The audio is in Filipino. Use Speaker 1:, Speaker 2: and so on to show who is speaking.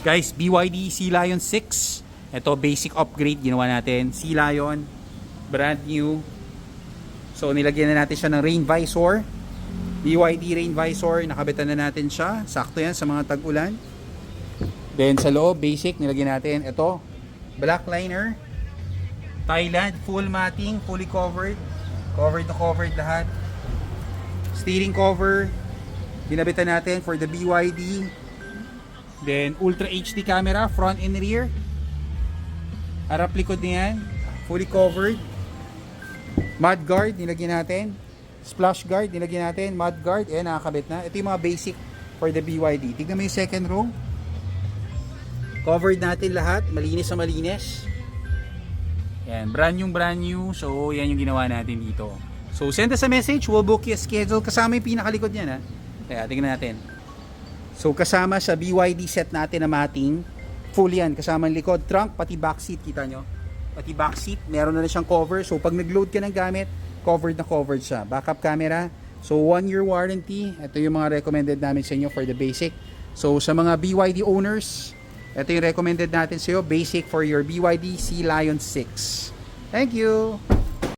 Speaker 1: Guys, BYD Sea Lion 6. Ito, basic upgrade ginawa natin. Sea Lion, brand new. So, nilagyan na natin siya ng rain visor. BYD rain visor, nakabitan na natin siya. Sakto yan sa mga tag-ulan. Then, sa loob, basic, nilagyan natin. Ito, black liner. Thailand, full matting, fully covered. Covered na covered lahat. Steering cover, ginabitan natin for the BYD. Then, Ultra HD camera, front and rear. Harap likod niyan, fully covered. Mud guard, nilagyan natin. Splash guard, nilagyan natin. Mud guard, nakakabit na. Ito yung mga basic for the BYD. Tignan mo yung second row. Covered natin lahat, malinis na malinis. Yan, brand new. So, yan yung ginawa natin dito. So, send us a message, we'll book you a schedule. Kasama yung pinakalikod niyan, ha. Kaya, tingnan natin. So, kasama sa BYD set natin na matting, full yan. Kasama ang likod, trunk, pati back seat, kita nyo. Pati back seat, meron na siyang cover. So, pag nag-load ka ng gamit, covered na covered siya. Backup camera. So, 1-year warranty. Ito yung mga recommended namin sa inyo for the basic. So, sa mga BYD owners, ito yung recommended natin sa iyo, basic for your BYD Sea Lion 6. Thank you!